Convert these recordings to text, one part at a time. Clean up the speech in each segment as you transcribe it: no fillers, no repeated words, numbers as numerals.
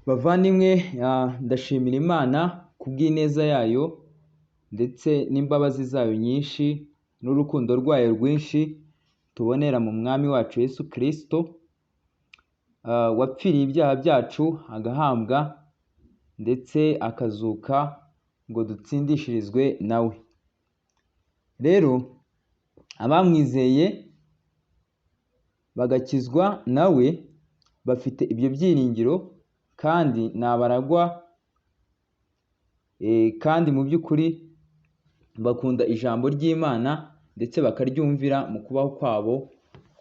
Bavandimwe, ndashimira Imana kubw'ineza yayo ndetse n'imbabazi zayo nyinshi n'urukundo rwayo rwinshi tubonera mu Mwami wacu Yesu Kristo, wapfiriye ibyaha byacu agahambwa ndetse akazuka ngo dutsindishirizwe nawe. Rero abamwizeye bagakizwa nawe bafite ibyo byiringiro kandi ni abaragwa, kandi mu by'ukuri bakunda ijambo ry'Imana ndetse bakaryumvira mu kubaho kwabo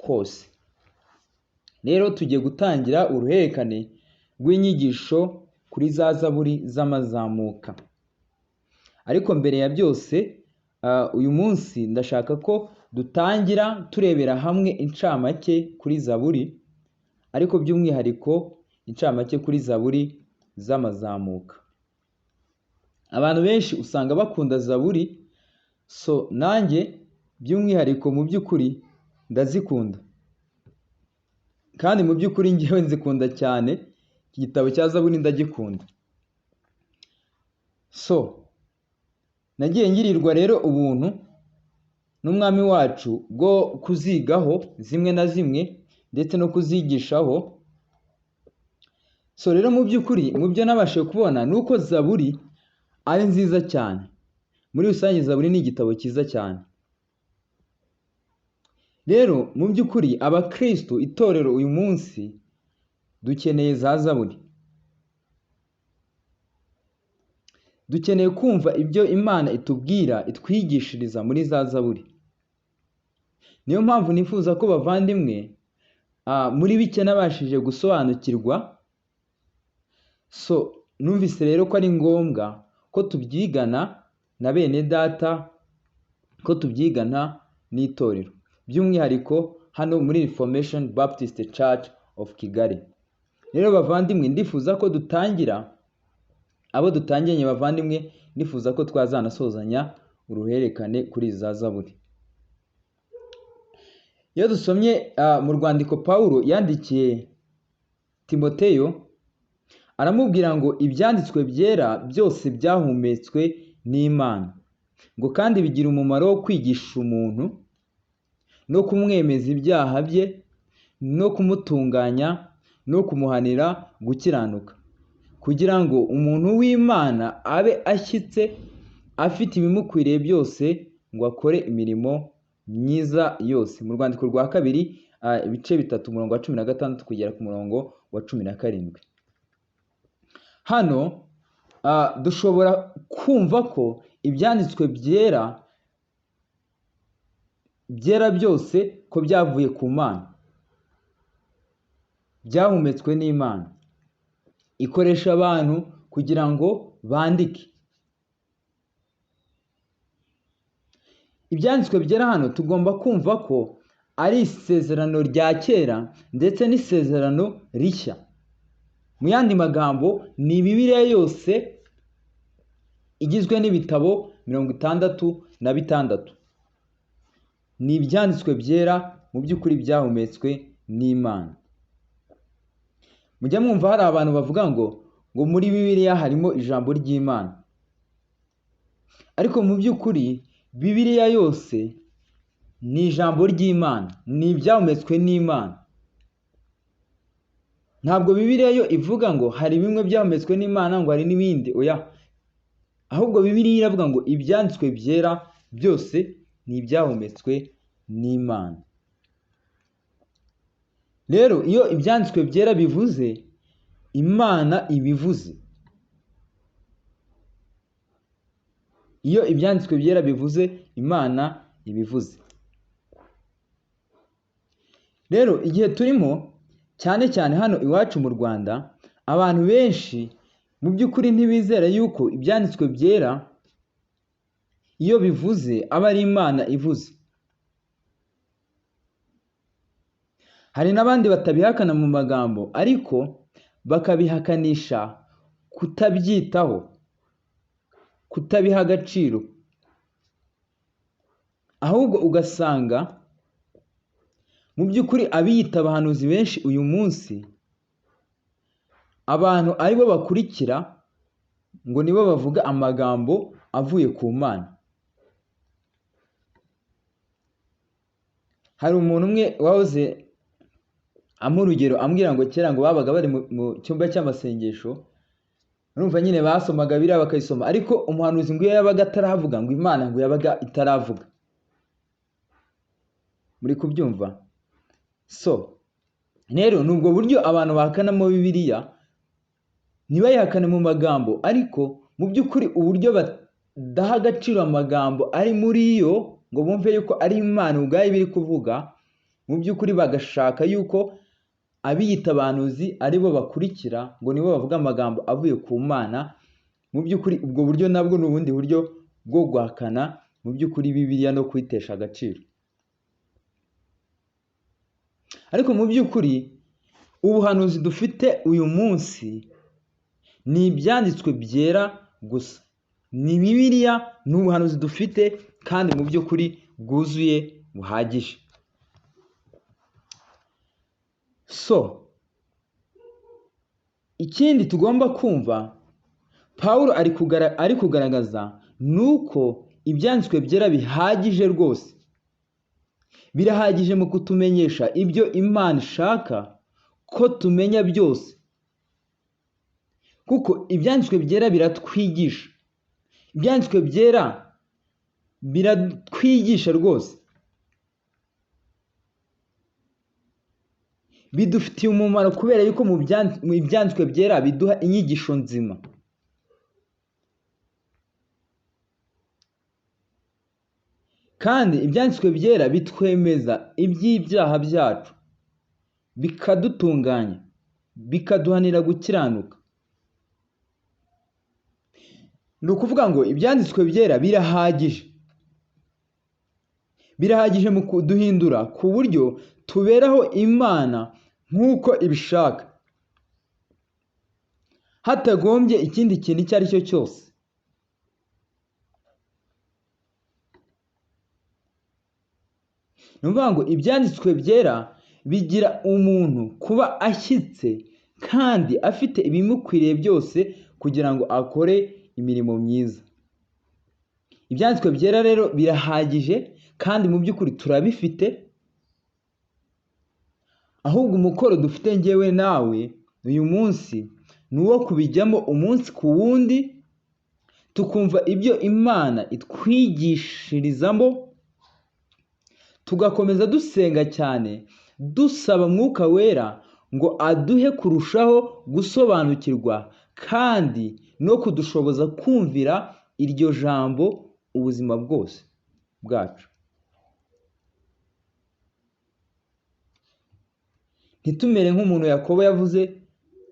kose. Rero tugiye gutangira uruhererekane rw'inyigisho kuri za zaburi z'amazamuka. Ariko mbere ya byose, uyu munsi ndashaka ko dutangira turebera hamwe incamake kuri zaburi, ariko by'umwihariko incamake kuri zaburi z'amazamuka. Abantu benshi usanga bakunda zaburi, nanjye by'umwihariko mu by'ukuri ndazikunda, kandi mu by'ukuri ngewe nzikunda cyane. Iki gitabo cya zaburi ndagikunda. Nagiye ngirirwa rero ubuntu n'Umwami wacu bwo kuzigaho zimwe na zimwe ndetse no kuzigishaho. Rero mu by'ukuri mu byo nabashije kubona ni uko zaburi ari nziza cyane. Muri rusange zaburi ni igitabo cyiza cyane. Rero mu by'ukuri abakristo, itorero uyu munsi dukeneye za zaburi. Dukeneye kumva ibyo Imana itubwira, itwigishiriza muri za zaburi. Niyo mpamvu nifuza ko bavandimwe, muri bike nabashije gusobanukirwa, numvise rero ko ari ngombwa ko tubyigana na bene data, ko tubyigana n'itorero, by'umwihariko hano muri Reformation Baptist Church of Kigali. Rero bavandimwe, ndifuza ko dutangira, abo dutangiranye bavandimwe, ndifuza ko twazanasozanya uruhererekane kuri za zaburi. Iyo dusomye mu rwandiko Pawulo yandikiye Timoteyo, aramubwira ngo ibyanditswe byera byose byahumetswe n'Imana, ngo kandi bigira umumaro wo kwigisha umuntu no kumwemeza ibyaha bye no kumutunganya no kumuhanira gukiranuka, kugira ngo umuntu w'Imana abe ashyitse, afite ibimukwiriye byose, ngo akore imirimo myiza yose. Mu rwandiko rwa kabiri, ibice 3 umurongo wa 16 kugera ku murongo wa 17. Hano dushobora kumva ko ibyanditswe byera byose ko byavuye ku Mana, byahumetswe n'Imana, ikoresha abantu kugira ngo bandike. Ibyanditswe byera hano tugomba kumva ko ari isezerano rya kera ndetse n'isezerano rishya. Mu yandi magambo, ni Bibiliya yose igizwe n'ibitabo 66. Ni ibyanditswe byera mu by'ukuri byahumetswe n'Imana. Mujya mwumva hari abantu bavuga ngo muri Bibiliya harimo ijambo ry'Imana, ariko mu by'ukuri Bibiliya yose ni ijambo ry'Imana, ni ibyahumetswe n'Imana. Ntabwo Bibiliya yo ivuga ngo hari bimwe byahumetswe n'Imana ngo hari n'ibindi, oya. Ahubwo Bibiliya iravuga ngo ibyanditswe byera byose ni ibyahumetswe n'Imana. Rero iyo ibyanditswe byera bivuze, Imana ibivuze. Iyo ibyanditswe byera bivuze, Imana ibivuze. Rero igihe turimo, cyane cyane hano iwacu mu Rwanda, abantu benshi mu by'ukuri ntibizera yuko ibyanditswe byera iyo bivuze aba ari Imana ivuze. Hari n'abandi batabihakana mu magambo, ariko bakabihakanisha kutabyitaho, kutabiha agaciro. Ahubwo ugasanga mu by'ukuri abiyita abahanuzi benshi uyu munsi abantu aribo bakurikira ngo nibo bavuga amagambo avuye ku Mana. Hari umuntu umwe wahoze amuha urugero ambwira ngo kera ngo babaga bari mu cyumba cy'amasengesho, urumva nyine basomaga Bibiliya bakayisoma, ariko umuhanuzi ngo iyo yabaga ataravuga ngo Imana ngo yabaga itaravuga. Muri kubyumva? Rero ni ubwo buryo abantu bahakanamo Bibiliya, ntibayihakane mu magambo, ariko mu by'ukuri uburyo badaha agaciro amagambo ari muri yo ngo bumve yuko ari Imana ubwayo biri kuvuga, mu by'ukuri bagashaka yuko abiyita abahanuzi aribo bakurikira ngo nibo bavuga amagambo avuye ku Mana. Mu by'ukuri ubwo buryo nabwo ni ubundi buryo bwo guhakana mu by'ukuri Bibiliya no kuyitesha agaciro. Ariko mu by'ukuri ubuhanuzi dufite uyu munsi ni ibyanditswe byera gusa, ni Bibiliya, ni ubuhanuzi dufite kandi mu by'ukuri bwuzuye buhagije. Ikindi tugomba kumva Pawulo ari kugaragaza ni uko ibyanditswe byera bihagije rwose, birahagije mu kutumenyesha ibyo Imana ishaka ko tumenya byose, kuko ibyanditswe byera biratwigisha, ibyanditswe byera biratwigisha rwose, bidufitiye umumaro kubera yuko mu byanditswe byera biduha inyigisho nzima. Kandi ibyanditswe byera bitwemeza iby'ibyaha byacu, bikadutunganya, bikaduhanira gukiranuka. Ni ukuvuga ngo ibyanditswe byera birahagije mu kuduhindura ku buryo tuberaho Imana nk'uko ibishaka, hatagombye ikindi kintu icyo ari cyo cyose. Ni ukuvuga ngo ibyanditswe byera bigira umuntu kuba ashyitse kandi afite ibimukwiriye byose kugira ngo akore imirimo myiza. Ibyanditswe byera rero birahagije kandi mu by'ukuri turabifite, ahubwo umukoro dufite njyewe nawe uyu munsi ni uwo kubijyamo umunsi ku wundi, tukumva ibyo Imana itwigishirizamo, tugakomeza dusenga cyane dusaba Mwuka Wera ngo aduhe kurushaho gusobanukirwa kandi no kudushoboza kumvira iryo jambo ubuzima bwose bwacu. Ntitumere nk'umuntu Yakobo yavuze,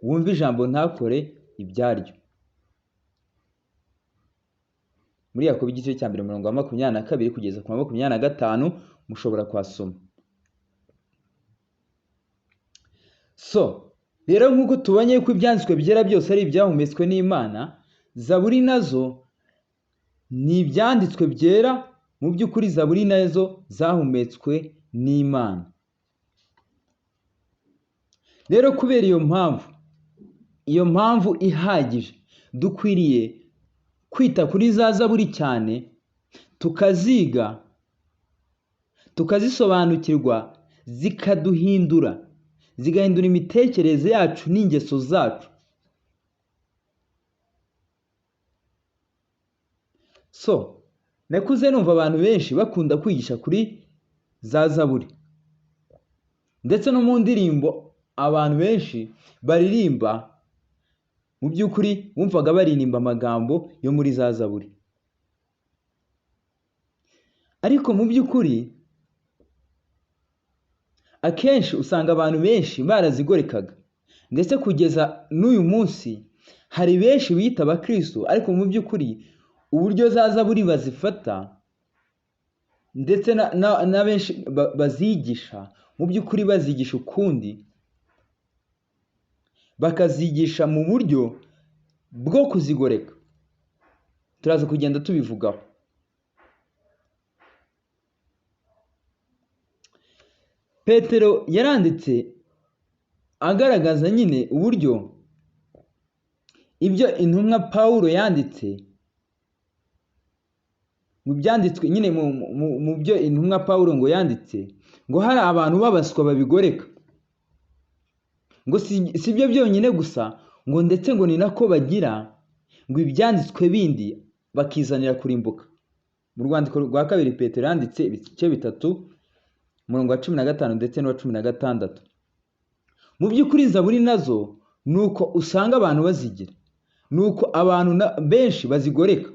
wumva ijambo ntakore ibyaryo. Muri Yakobo igice cya 22 kugeza ku 25 mushobora kwasoma. Rero nk'uko tubonye ko ibyanditswe byera byose ari ibyahumetswe n'Imana, Zaburi nazo ni ibyanditswe byera. Mu by'ukuri Zaburi nazo zahumetswe n'Imana. Rero kubera iyo mpamvu ihagije, dukwiriye kwita kuri za Zaburi cyane, tukaziga, tukazisobanukirwa, zigahindura imitekerereze yacu n'ingeso zacu. Nakuze numva abantu benshi bakunda kwigisha kuri za Zaburi, ndetse no mu ndirimbo abantu benshi baririmba, mu by'ukuri wumvaga baririmba amagambo yo muri za Zaburi. Ariko mu by'ukuri akenshi usanga abantu benshi barazigorekaga, ndetse kugeza n'uyu munsi hari benshi biyita abakristo, ariko mu by'ukuri uburyo za Zaburi bazifata ndetse na benshi bazigisha, mu by'ukuri bazigisha ukundi, bakazigisha mu buryo bwo kuzigoreka. Turaza kugenda tubivugaho. Petero yaranditse agaragaza nyine uburyo ibyo intumwa Pawulo yanditse, mu byanditswe nyine mu byo intumwa Pawulo ngo yanditse, ngo hari abantu babaswa babigoreka, ngo si byo byonyine gusa, ngo ndetse ngo ni nako bagira ngo ibyanditswe bindi bakizanira kurimbuka. Mu rwandiko rwa kabiri Petero yanditse ibice 3 umurongo wa 15 ndetse n'uwa 16. Mu by'ukuri Zaburi nazo nuko usanga abantu bazigira, nuko abantu benshi bazigoreka,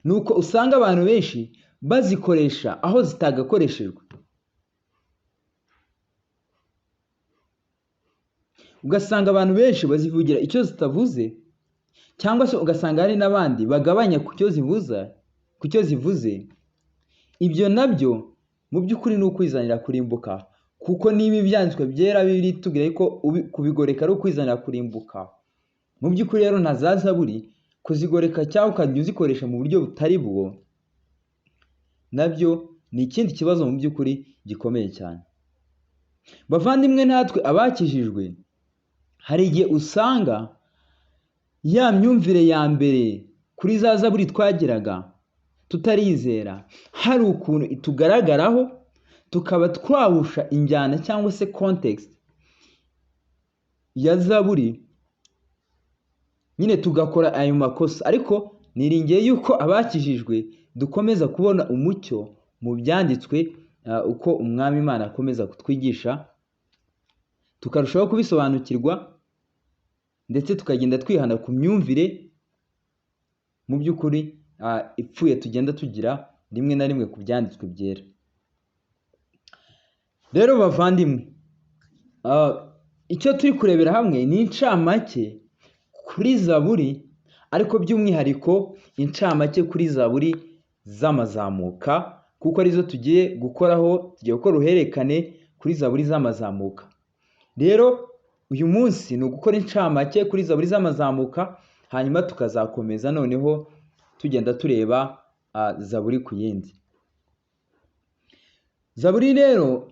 nuko usanga abantu benshi bazikoresha aho zitagakoreshejwe. Ugasanga abantu benshi bazivugira icyo zitavuze, cyangwa se ugasanga hari n'abandi bagabanya ku cyo zivuze. Ibyo nabyo mu by'ukuri ni ukwizanira kurimbuka, kuko niba ibyanditswe byera bibiri tubwira ko kubigoreka ari ukwizanira kurimbuka. Mu by'ukuri rero na za Zaburi kuzigoreka cyangwa ukajya uzikoresha mu buryo butari bwo, nabyo ni ikindi kibazo mu by'ukuri gikomeye cyane. Bavandimwe, natwe abakijijwe hari igihe usanga ya myumvire ya mbere kuri za Zaburi twagiraga tutarizera, hari ukuntu itugaragaraho, tukaba twahusha injyana cyangwa se context ya Zaburi, nyine tugakora ayo makosa. Ariko niringiye yuko abakijijwe dukomeza kubona umucyo mu byanditswe, uko umwami Imana akomeza kutwigisha, tukarushaho kubisobanukirwa, ndetse tukagenda twihana ku myumvire mu by'ukuri ipfuye tugenda tugira rimwe na rimwe ku byanditswe byera. Rero bavandimwe, icyo turi kurebera hamwe ni incamake kuri Zaburi, ariko by'umwihariko incamake kuri Zaburi z'amazamuka, kuko arizo tugiye gukoraho, tugiye gukora uruhererekane kuri Zaburi z'amazamuka. Rero uyu munsi ni ugukora incamake kuri Zaburi z'amazamuka, hanyuma tukazakomeza noneho tugenda tureba Zaburi ku yindi. Zaburi rero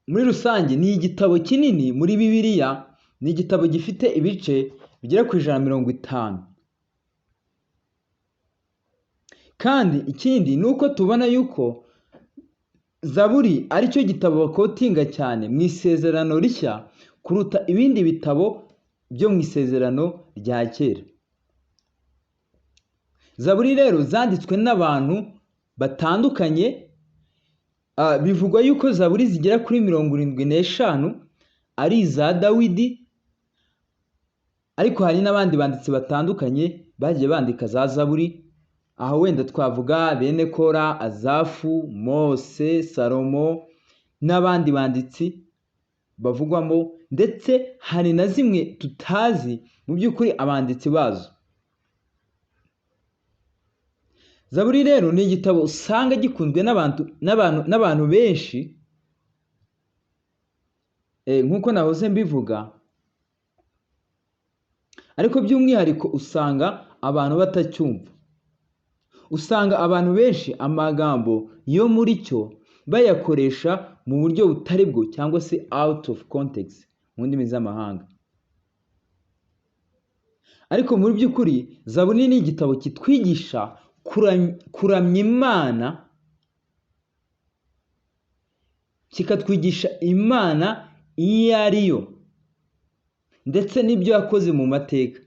muri rusange ni igitabo kinini muri Bibiliya, ni igitabo gifite ibice bigera ku 150. Kandi ikindi ni uko tubona yuko Zaburi ari cyo gitabo bakotinga cyane mu isezerano rishya kuruta ibindi bitabo byo mu isezerano rya kera. Zaburi rero zanditswe n'abantu batandukanye, bivugwa yuko Zaburi zigera kuri 75 ari iza Dawidi, ariko hari n'abandi banditsi batandukanye bagiye bandika za Zaburi, aho wenda twavuga bene Kora, Azafu, Mose, Salomo n'abandi banditsi bavugwamo, ndetse hari na zimwe tutazi mu by'ukuri abanditsi bazo. Zaburi rero ni igitabo usanga gikunzwe n'abantu benshi, nk'uko nahoze mbivuga, ariko by'umwihariko usanga abantu batacyumva. Usanga abantu benshi amagambo yo muri cyo bayakoresha mu buryo butari bwo, cyangwa se out of context mu ndimi z'amahanga. Ariko muri by'ukuri Zaburi ni igitabo kitwigisha kuramya Imana, kikatwigisha Imana iyo ari yo, ndetse n'ibyo yakoze mu mateka.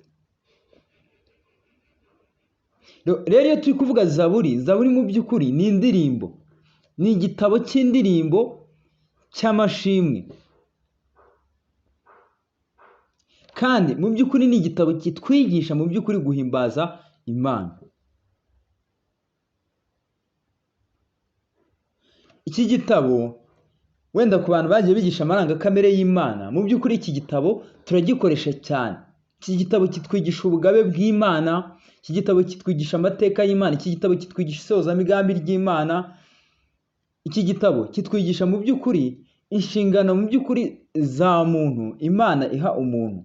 Rero iyo turi kuvuga Zaburi mu by'ukuri ni indirimbo, ni igitabo cy'indirimbo cy'amashimwe, kandi mu by'ukuri ni igitabo kitwigisha mu by'ukuri guhimbaza Imana. Iki gitabo wenda ku bantu bagiye bigisha amarangakamere y'Imana, mu by'ukuri iki gitabo turagikoresha cyane. Iki gitabo kitwigisha ubugabe bw'Imana, iki gitabo kitwigisha amateka y'Imana, iki gitabo kitwigisha isozamigambi ry'Imana, iki gitabo kitwigisha mu by'ukuri inshingano mu by'ukuri za muntu Imana iha umuntu.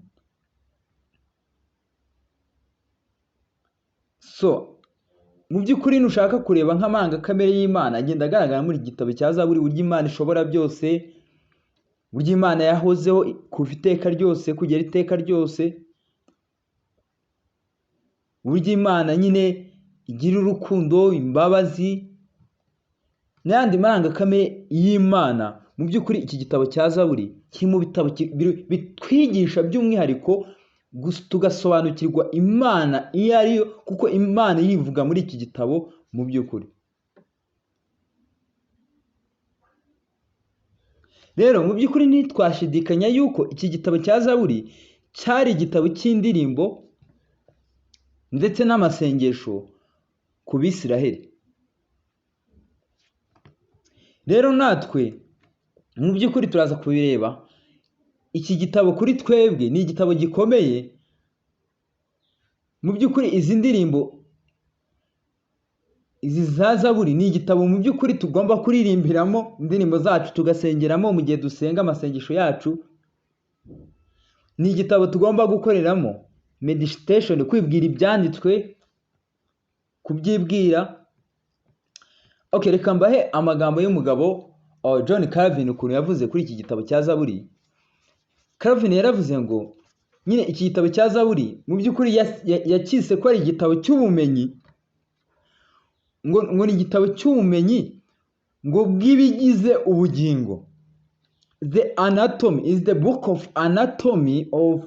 Mu by'ukuri nushaka kureba nk'amarangakamere y'Imana agenda agaragara muri igitabo cya Zaburi, burya Imana ishobora byose, burya Imana yahozeho kuva iteka ryose kugera iteka ryose, uburyo Imana nyine igira urukundo, imbabazi n'ayandi marangakamere y'Imana. Mu by'ukuri iki gitabo cya Zaburi kiri mu bitabo bitwigisha by'umwihariko tugasobanukirwa Imana iyo ari yo, kuko Imana yivuga muri iki gitabo mu by'ukuri. Rero mu by'ukuri ntitwashidikanya yuko iki gitabo cya Zaburi cyari igitabo cy'indirimbo ndetse n'amasengesho ku Bisiraheli. Rero natwe mu by'ukuri turaza kubireba, iki gitabo kuri twebwe ni igitabo gikomeye. Mu by'ukuri izi ndirimbo, izi za Zaburi ni igitabo mu by'ukuri tugomba kuririmbiramo indirimbo zacu, tugasengeramo mu gihe dusenga amasengesho yacu. Ni igitabo tugomba gukoreramo meditation, kwibwira ibyanditswe, kubyibwira. Reka mbahe amagambo y'umugabo John Calvin ukuntu yavuze kuri iki gitabo cya Zaburi. Calvin yaravuze ngo nyine iki gitabo cya Zaburi mu by'ukuri yakise ko ari igitabo cy'ubumenyi, ngo ni igitabo cy'ubumenyi ngo bw'ibigize ubugingo. The anatomy is the book of anatomy of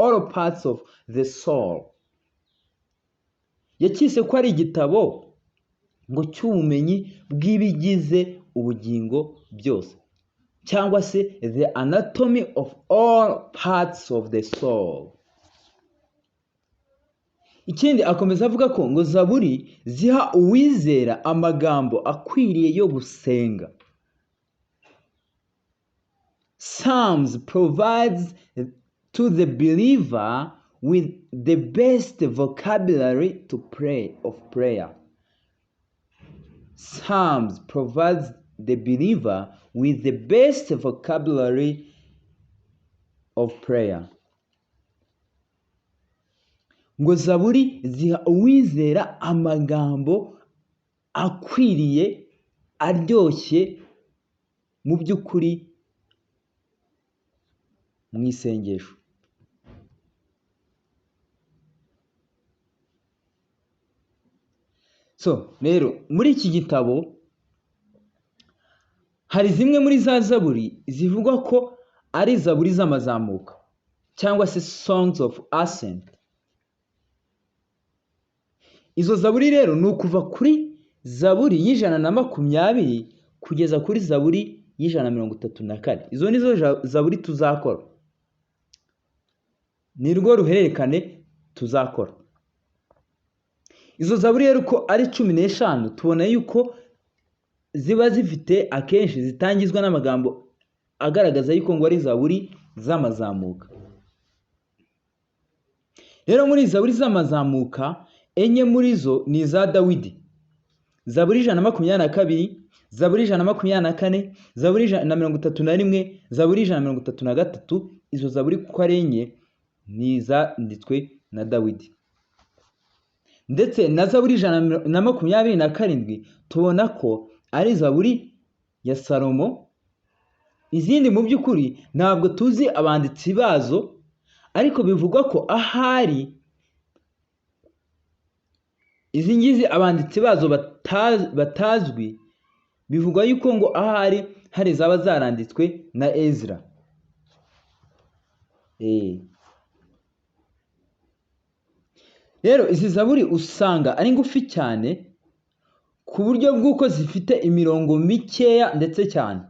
all parts of the soul. Yakise ko ari igitabo ngo cy'ubumenyi bw'ibigize ubugingo byose, cyangwa se the anatomy of all parts of the soul. Ikindi akomeza avuga ko ngo Zaburi ziha uwizera amagambo akwiriye yo gusenga. Psalms provides to the believer with the best vocabulary to pray of prayer. Psalms provides the believer with the best vocabulary of prayer. Ngo Zaburi ziha uwizera amagambo akwiriye, aryoshye mu by'ukuri mu isengesho. Rero muri iki gitabo hari zimwe muri za Zaburi zivugwa ko ari Zaburi z'amazamuka cyangwa se songs of ascent. Izo Zaburi rero ni ukuva kuri Zaburi y'120 kugeza kuri Zaburi y'134. Izo nizo Zaburi tuzakora, ni rwo ruhererekane tuzakora. Izo Zaburi rero uko ari 15 tubona yuko ziba zifite akenshi zitangizwa n'amagambo agaragaza yuko ngo ari Zaburi z'amazamuka. Rero muri Zaburi z'amazamuka enye muri zo ni za Dawidi: Zaburi 122, Zaburi 124, Zaburi 131, Zaburi 133. Izo Zaburi kuko ari enye ni zanditswe na Dawidi. Ndetse na Zaburi 127 tubona ko ari Zaburi ya Salomo. Izindi mu by'ukuri ntabwo tuzi abanditsi bazo, ariko bivugwa ko ahari izi ngizi abanditsi bazo batazwi, bivugwa yuko ngo ahari hari zaba zaranditswe na Ezra. Rero izi Zaburi usanga ari ngufi cyane ku buryo bw'uko zifite imirongo mikeya ndetse cyane,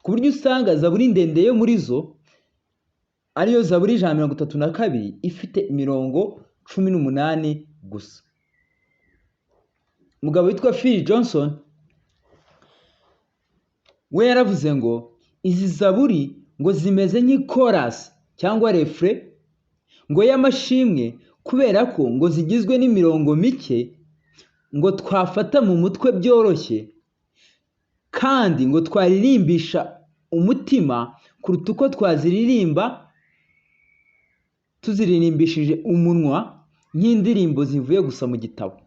ku buryo usanga Zaburi ndende yo muri zo ariyo Zaburi 132 ifite imirongo 18 gusa. Umugabo witwa Phil Johnson we yaravuze ngo izi Zaburi ngo zimeze nk'ichorus cyangwa refrain ngo y'amashimwe, kubera ko ngo zigizwe n'imirongo mike ngo twafata mu mutwe byoroshye, kandi ngo twaririmbisha umutima kuruta uko twaziririmba tuziririmbishije umunwa nk'indirimbo zivuye gusa mu gitabo.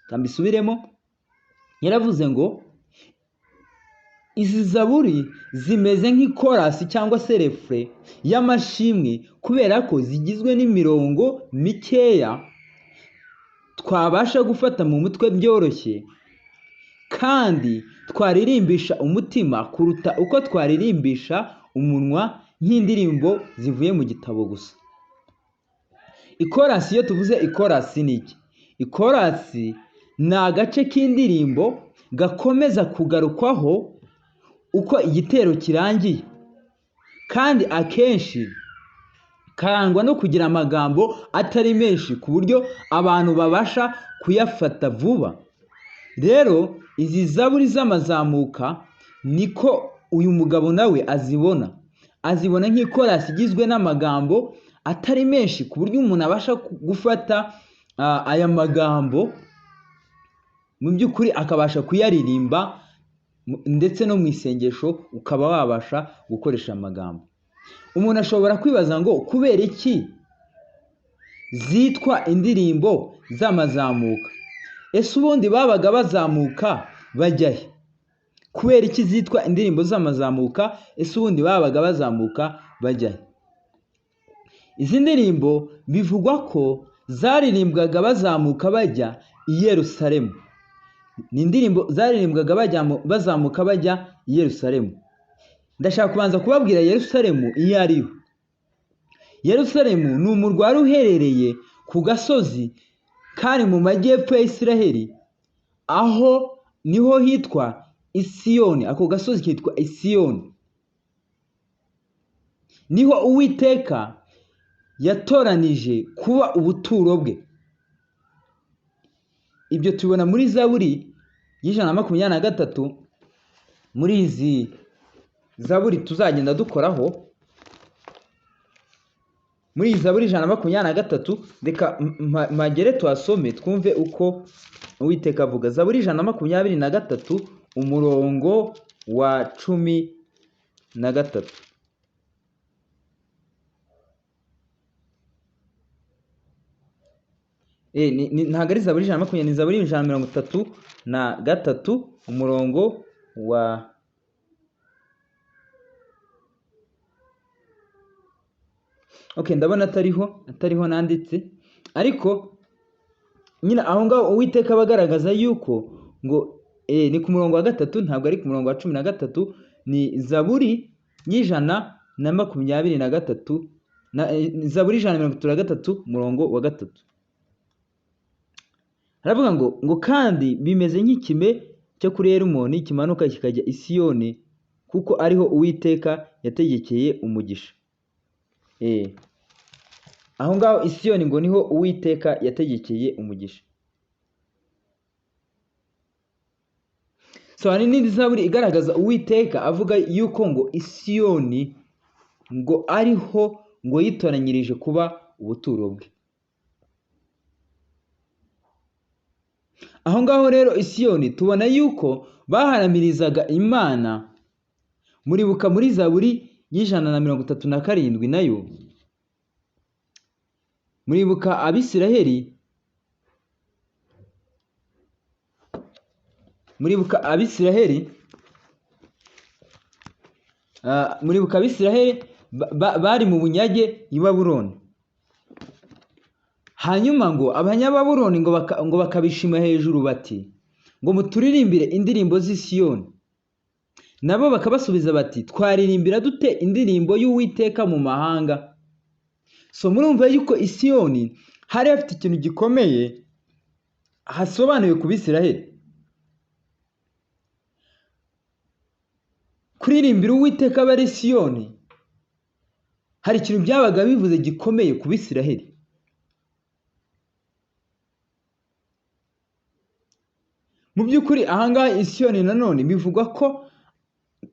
Kambisubiremo, yaravuze ngo izi zaburi zimeze nk'ikorasi cyangwa se refure y'amashimwe kubera ko zigizwe n'imirongo mikeya twabasha gufata mu mutwe byoroshye kandi twaririmbisha umutima kuruta uko twaririmbisha umunwa nk'indirimbo zivuye mu gitabo gusa. Ikorasi, iyo tuvuze ikorasi ni iki? Ikorasi ni agace k'indirimbo gakomeza kugarukwaho uko igitero kirangiye, kandi akenshi karangwa no kugira amagambo atari menshi ku buryo abantu babasha kuyafata vuba. Rero izi zaburi z'amazamuka niko uyu mugabo nawe azibona nk'ikorasi igizwe n'amagambo atari menshi ku buryo umuntu abasha gufata aya magambo mu by'ukuri akabasha kuyaririmba, ndetse no mu isengesho ukaba wabasha gukoresha amagambo. Umuntu ashobora kwibaza ngo kubera iki zitwa indirimbo z'amazamuka? Ese ubundi babaga bazamuka bajya he? Kubera iki zitwa indirimbo z'amazamuka? Ese ubundi babaga bazamuka bajya he? Izi ndirimbo bivugwa ko zaririmbwaga bazamuka bajya i Yerusalemu. Ni indirimbo zaririmbwaga bazamuka bajya i Yerusalemu. Ndashaka kubanza kubabwira Yerusalemu iyo ari yo. Yerusalemu ni umurwa wari uherereye ku gasozi kari mu majyepfo ya Isiraheli, aho niho hitwa Isiyoni. Ako gasozi kitwa Isiyoni. Niho Uwiteka yatoranije kuba ubuturo bwe. Ibyo tubona muri Zaburi y'123. Muri izi Zaburi tuzagenda dukoraho, muri iyi Zaburi 123, reka magere tuhasome twumve uko Uwiteka avuga. Zaburi 123 umurongo wa 13. Ntabwo ari Zaburi 120, ni Zaburi 133 umurongo wa ndabona atariho nanditse, ariko nyine aho ngaho Uwiteka abagaragaza yuko ngo ni ku murongo wa 3, ntabwo ari ku murongo wa 13. Ni Zaburi y'123, Zaburi 133 umurongo wa 3. Haravuga ngo kandi bimeze nk'ikime cyo kuri Herimoni kimanuka kikajya i Siyoni, kuko ariho Uwiteka yategekeye umugisha. Aho ngaho i Siyoni ngo niho Uwiteka yategekeye umugisha. So hari n'indi Zaburi igaragaza Uwiteka avuga yuko ngo i Siyoni ngo ariho ngo yitoranyirije kuba ubuturo bwe. Aho ngaho rero i Siyoni tubona yuko baharamirizaga Imana. Muribuka muri Zaburi y'137 nayo, muribuka Abisiraheli, bari mu bunyage i Babuloni. Hanyuma ngo abanyababuloni ngo bakabishima hejuru bati ngo muturirimbire indirimbo z'i Siyoni. Nabo bakabasubiza bati twaririmbira dute indirimbo y'Uwiteka mu mahanga? So murumva yuko i Siyoni hari hafite ikintu gikomeye hasobanuye ku Bisiraheli. Kuririmbira Uwiteka bari Siyoni hari ikintu byabaga bivuze gikomeye ku Bisiraheli. Mu by'ukuri ahangaha i Siyoni nanone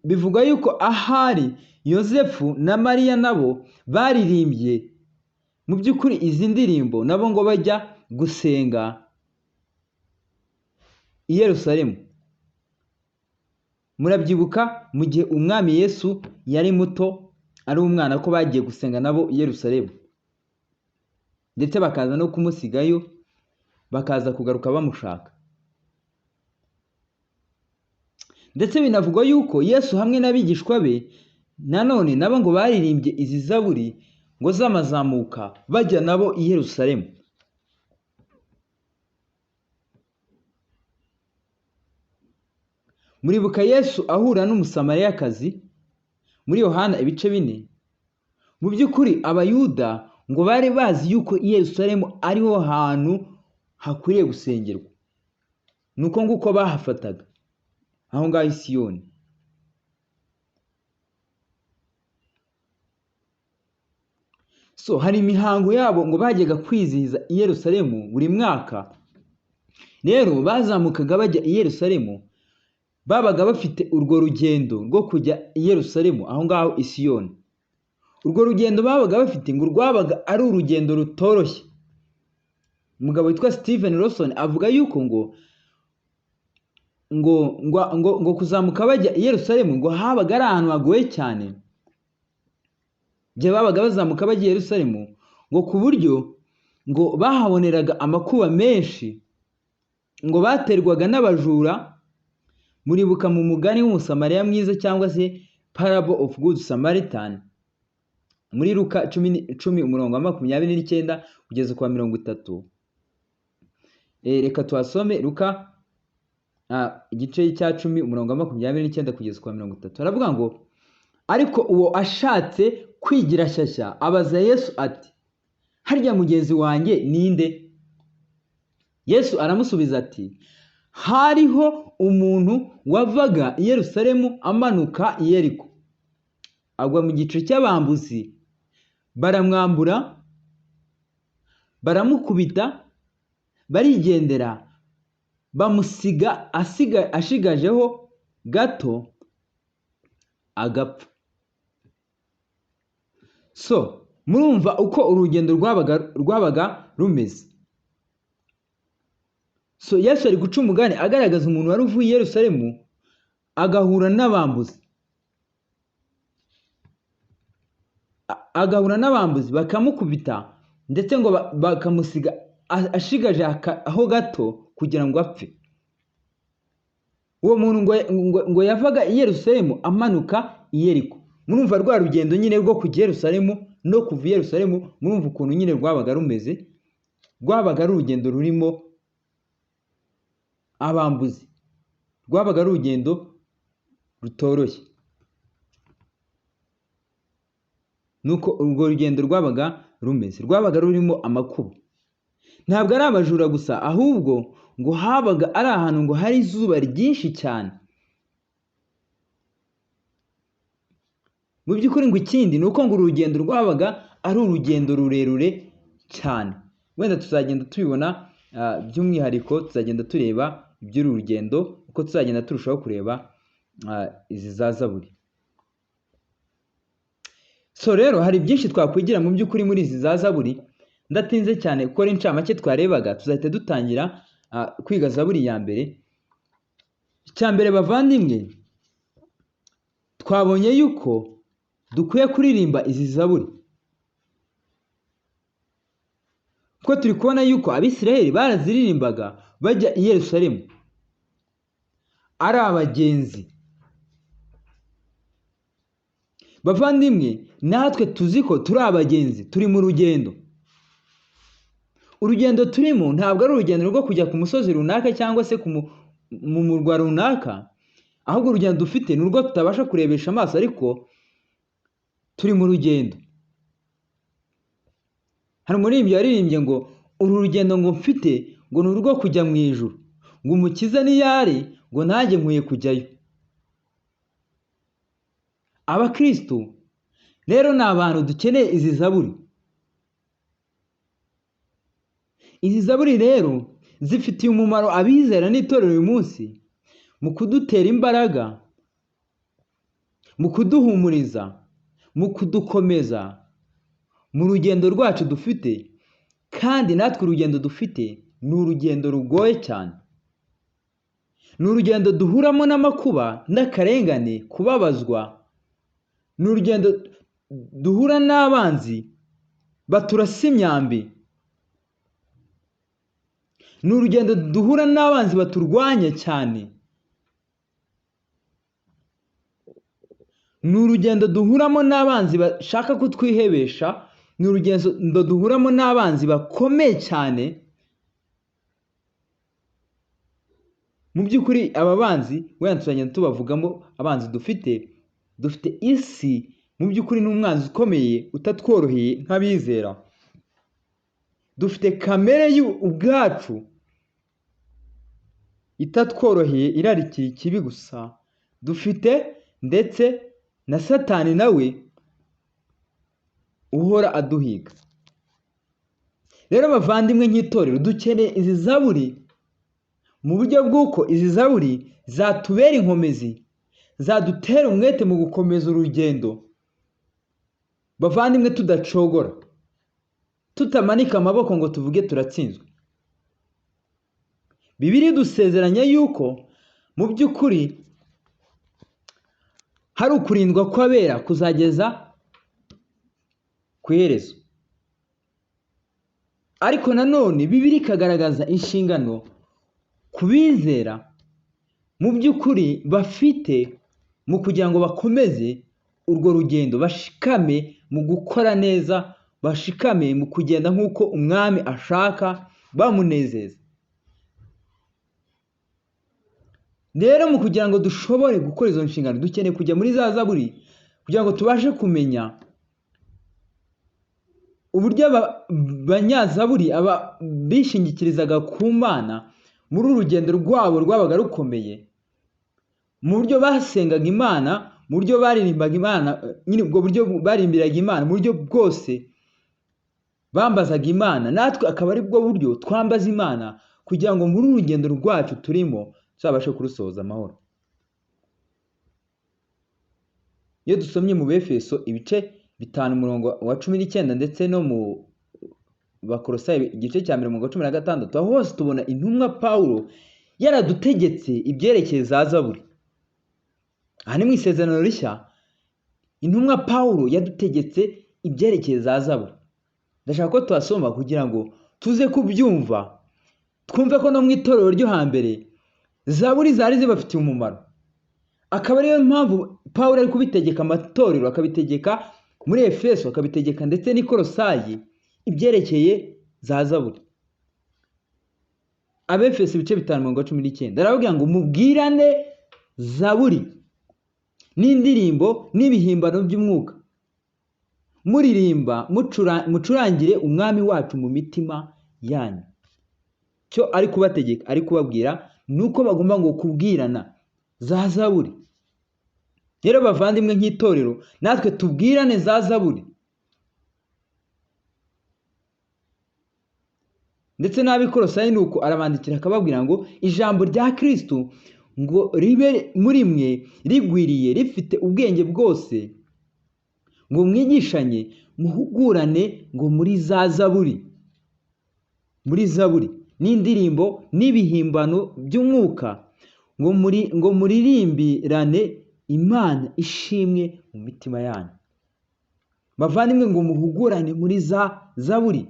bivugwa yuko ahari Yosefu na Mariya nabo baririmbye mu by'ukuri izi ndirimbo, nabo ngo bajya gusenga i Yerusalemu. Murabyibuka mu gihe umwami Yesu yari muto ari umwana ko bagiye gusenga nabo i Yerusalemu, ndetse bakaza no kumusigayo, bakaza kugaruka bamushaka. ndetse binavugwa yuko Yesu hamwe n'abigishwa be nanone nabo ngo baririmbye izi zaburi ngo z'amazamuka bajya nabo i Yerusalemu. Muribuka Yesu ahura n'umusamariyakazi muri Yohana ibice 4. Mu by'ukuri abayuda ngo bari bazi yuko i Yerusalemu ariho hantu hakwiriye gusengerwa, nuko nguko bahafataga aho ngaho i Siyoni. Hari imihango yabo ngo bajyaga kwizihiza i Yerusalemu buri mwaka. Rero bazamukaga bajya i Yerusalemu, babaga bafite urwo rugendo rwo kujya i Yerusalemu aho ngaho i Siyoni. Urwo rugendo babaga bafite ngo rwabaga ari urugendo rutoroshye. Umugabo witwa Steven Lawson avuga yuko ngo kuzamuka bajya i Yerusalemu ngo habaga ari ahantu hagoye cyane. Igihe babaga bazamuka bajya i Yerusalemu ngo ku buryo ngo bahaboneraga amakuba menshi, ngo baterwaga n'abajura. Muribuka mu mugani w'umusamariya mwiza cyangwa se Parable of Good Samaritan muri Luka 10:29 kugeza kwa 30. Reka tuhasome Luka igice cya 10:29 kugeza kwa 30. Aravuga ngo ariko uwo ashatse kwigira shyashya abaza Yesu ati, harya mugenzi wanjye ninde? Yesu aramusubiza ati, hariho umuntu wavaga i Yerusalemu amanuka i Yeriko, agwa mu gico cy'abambuzi, baramwambura, baramukubita, barigendera, bamusiga ashigajeho gato agapfa. Murumva uko urugendo rwabaga rumeze. Yesu ari guca umugani agaragaza umuntu wari uvuye i Yerusalemu agahura n'abambuzi, bakamukubita ndetse ngo bakamusiga ashigaje aho gato kugira ngo apfe. Uwo muntu ngo yavaga i Yerusalemu amanuka i Yeriko. Murumva rwa rugendo nyine rwo kujya i Yerusalemu no kuva i Yerusalemu, murumva ukuntu nyine rwabaga rumeze. Rwabaga ari urugendo rurimo abambuzi, rwabaga ari urugendo rutoroshye. Nuko urwo rugendo rwabaga rumeze, rwabaga rurimo amakuba. Ntabwo ari abajura gusa, ahubwo ngo habaga ari ahantu ngo hari izuba ryinshi cyane. Mu by'ukuri ngo ikindi ni uko ngo urugendo rwabaga ari urugendo rurerure cyane. Wenda tuzagenda tubibona by'umwihariko, tuzagenda tureba iby'uru rugendo uko tuzagenda turushaho kureba izi za Zaburi. Rero hari byinshi twakwigira mu by'ukuri muri izi za Zaburi. Ndatinze cyane kuko ari incamake twarebaga, tuzahita dutangira kwiga Zaburi ya mbere. Icya mbere bavandimwe, twabonye yuko dukwiye kuririmba izi Zaburi, kuko turi kubona yuko Abisirayeli baraziririmbaga bajya i Yerusalemu ari abagenzi. Bavandimwe, natwe tuzi ko turi abagenzi, turi mu rugendo. Urugendo turimo ntabwo ari urugendo rwo kujya ku musozi runaka cyangwa se mu murwa runaka, ahubwo urugendo dufite ni urwo tutabasha kurebesha amaso, ariko turi mu rugendo. Hari umuririmbyi yaririmbye ngo uru rugendo ngo mfite ngo ni urwo kujya mu ijuru, ngo umukiza niyari ngo nanjye nkwiye kujyayo. Abakristo rero ni abantu dukeneye izi Zaburi. Izi Zaburi rero zifitiye umumaro abizera n'itorero uyu munsi mu kudutera imbaraga, mu kuduhumuriza, mu kudukomeza mu rugendo rwacu dufite. Kandi natwe urugendo dufite ni urugendo rugoye cyane. Ni urugendo duhuramo n'amakuba n'akarengane, kubabazwa. Ni urugendo duhura n'abanzi baturasa imyambi. Ni urugendo duhura n'abanzi baturwanya cyane. ni urugendo duhuramo n'abanzi bashaka kutwihebesha, ni urugendo duhuramo n'abanzi bakomeye cyane. Mu by'ukuri aba banzi wenda tuzagenda tubavugamo. Abanzi dufite isi mu by'ukuri ni umwanzi ukomeye utatworoheye nk'abizera. Dufite kamere ubwacu itatworoheye irarikira ikibi gusa. Dufite ndetse na Satani nawe uhora aduhiga. Rero bavandimwe nk'itorero dukeneye izi zaburi mu buryo bw'uko izi zaburi zatubera inkomezi, zadutera umwete mu gukomeza urugendo. Bavandimwe tudacogora, tutamanika amaboko ngo tuvuge turatsinzwe. Bibiliya idusezeranya yuko mu by'ukuri hari ukurindwa kw'abera kuzageza ku iherezo. Ariko nanone Bibiliya ikagaragaza inshingano ku bizera mu by'ukuri bafite mu kugira ngo bakomeze urwo rugendo, bashikame mu gukora neza, bashikame mu kugenda nk'uko umwami ashaka, bamunezeza. Rero mu kugira ngo dushobore gukora izo nshingano dukeneye kujya muri za zaburi kugira ngo tubashe kumenya uburyo abanyazaburi bishingikirizaga ku Mana muri urugendo rwabo rwabaga rukomeye, mu buryo basengaga Imana, mu buryo baririmbaga Imana, nyine ubwo buryo barimbiraga Imana, mu buryo bwose bambazaga Imana. Natwe akaba ari bwo buryo twambaza Imana kugira ngo muri urugendo rwacu turimo tuzabashe kurusohoza amahoro. Iyo dusomye mu Befeso ibice 5 umurongo wa 19 ndetse no mu Bakolosayi igice cya 16, aho hose tubona intumwa Pawulo yaradutegetse ibyerekeye za zaburi. Aha ni mu Isezerano Rishya, intumwa Pawulo yadutegetse ibyerekeye za zaburi. Ndashaka ko tuhasoma kugira ngo tuze kubyumva, twumve ko no mu itorero ryo hambere zaburi zari zibafitiye umumaro. Akaba ariyo mpamvu Pawulo ari kubitegeka amatorero, akabitegeka muri Efeso, akabitegeka ndetse n'i Kolosayi ibyerekeye za zaburi. Abefeso ibice 5:19 aravuga ngo mubwirane zaburi n'indirimbo n'ibihimbano by'umwuka, muririmba mucurangire umwami wacu mu mitima yanyu. Cyo ari kubategeka, ari kubabwira nuko bagomba ngo kubwirana za zaburi. Rero bavandimwe nk'itorero natwe tubwirane za zaburi. Ndetse n'abikolosayi nuko arabandikira akababwira ngo ijambo rya Kristo ngo ribe muri mwe rigwiriye rifite ubwenge bwose, ngo mwigishanye muhugurane ngo muri za zaburi, muri zaburi n'indirimbo n'ibihimbano by'umwuka, ngo muririmbirane Imana ishimwe mu mitima yanyu. Bavandimwe ngo muhugurane muri za zaburi.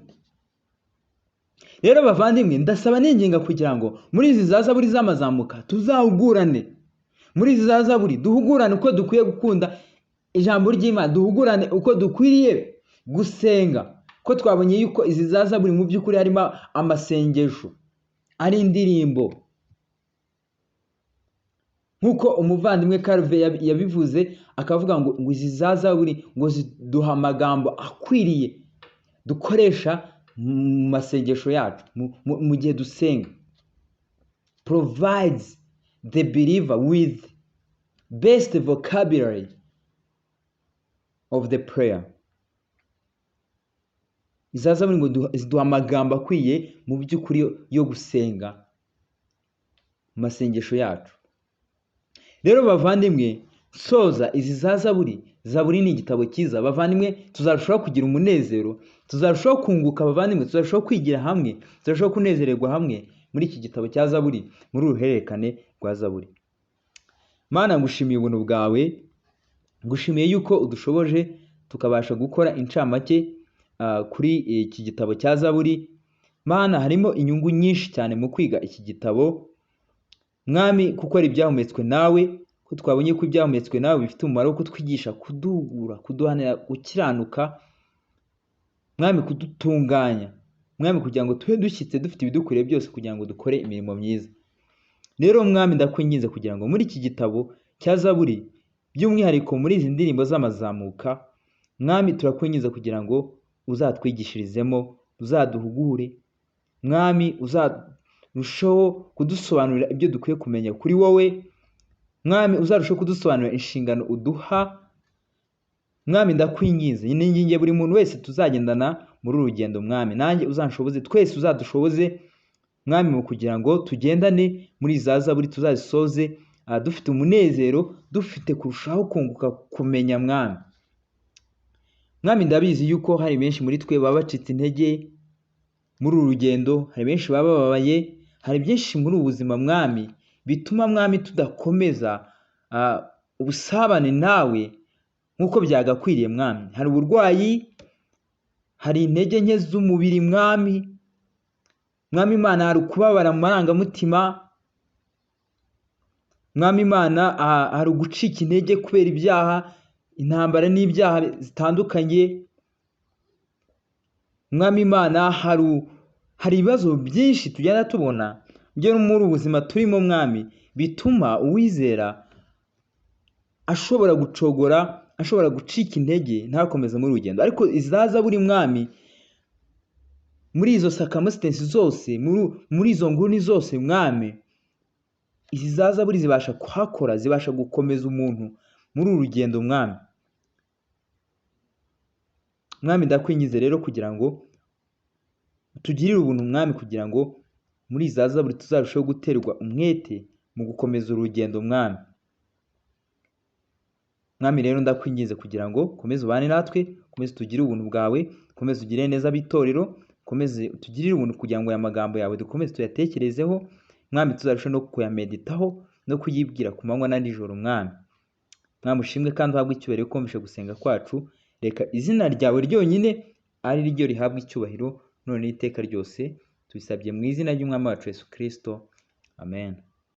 Rero bavandimwe ndasaba ninginga kugira ngo muri izi za zaburi z'amazamuka tuzahugurane. Muri izi za zaburi duhugurane uko dukwiye gukunda ijambo ry'Imana, duhugurane uko dukwiriye gusenga. Ko twabonye yuko izi za zaburi mu by'ukuri harimo amasengesho, ari indirimbo. Nkuko umuvandimwe Calve yabivuze akavuga ngo izi za zaburi ngo ziduha amagambo akwiriye dukoresha mu masengesho yacu mu gihe dusenga. Provides the believer with best vocabulary of the prayer. Izi zaburi ngo ziduha amagambo akwiye mu by'ukuri yo gusenga mu masengesho yacu. Rero bavandimwe soza izi za zaburi. Zaburi ni igitabo cyiza bavandimwe, tuzarushaho kugira umunezero, tuzarushaho kunguka bavandimwe, tuzarushaho kwigira hamwe, tuzarushaho kunezererwa hamwe muri iki gitabo cya zaburi, muri uruhererekane rwa zaburi. Mana ngushimiye ubuntu bwawe, ngushimiye yuko udushoboje tukabasha gukora incamake kuri iki gitabo cya zaburi. Mana harimo inyungu nyinshi cyane mu kwiga iki gitabo mwami, kuko ari ibyahumetswe nawe ko twabonye ko ibyahumetswe nawe bifite umumaro wo kutwigisha, kuduhugura, kuduhanira gukiranuka, mwami kudutunganya, mwami kugira ngo tube dushyitse dufite ibidukwiriye byose kugira ngo dukore imirimo myiza. Rero mwami ndakwinginze kugira ngo muri iki gitabo cya Zaburi, by'umwihariko muri izi ndirimbo z'amazamuka, mwami turakwinginze kugira ngo uzatwigishirizemo, uzaduhugure, mwami uzarushaho kudusobanurira ibyo dukwiye kumenya kuri wowe, mwami uzarushaho kudusobanurira inshingano uduha. Mwami ndakwinginze, ningingiye buri muntu wese tuzagendana muri uru rugendo mwami, nanjye uzanshoboze, twese uzadushoboze mwami, mu kugira ngo tugendane muri za Zaburi, tuzazisoze dufite umunezero, dufite kurushaho kunguka kumenya mwami. Mwami ndabizi yuko hari benshi muri twe baba bacitse intege muri uru rugendo, hari benshi baba bababaye, hari byinshi muri ubu buzima mwami bituma mwami tudakomeza ubusabane nawe nk'uko byagakwiriye mwami. Hari uburwayi, hari intege nke z'umubiri mwami, mwami Imana hari ukubabara mu marangamutima, mwami Imana hari ugucika intege kubera ibyaha, intambara n'ibyaha zitandukanye, mwami Imana hari ibibazo byinshi tugenda tubona byo muri ubu buzima turimo mwami, bituma uwizera ashobora gucogora, ashobora gucika intege, ntakomeze muri urugendo. Ariko izaza buri mwami, muri izo circumstances zose, muri izo nguni zose mwami, izi zaza buri zibasha kuhakora, zibasha gukomeza umuntu muri uru rugendo mwami. Mwami ndakwingize rero kugira ngo tugirire ubuntu mwami, kugira ngo muri izaza buri tuzarushaho guterwa umwete mu gukomeza urugendo mwami. Mwami rero ndakwingize kugira ngo ukomeze ubane natwe, ukomeze tugire ubuntu bwawe, ukomeze ugire neza abitorero, ukomeze tugirire ubuntu kugira ngo aya magambo yawe dukomeze tuyatekerezeho mwami, tuzarushaho no kuyameditaho no kuyibwira ku manywa na nijoro mwami. Mwami ushimwe kandi uhabwe icyubahiro ko wumvishe gusenga kwacu. Reka izina ryawe ryonyine ari ryo rihabwa icyubahiro none n'iteka ryose, tubisabye mu izina ry'umwami wacu Yesu Kristo, amen.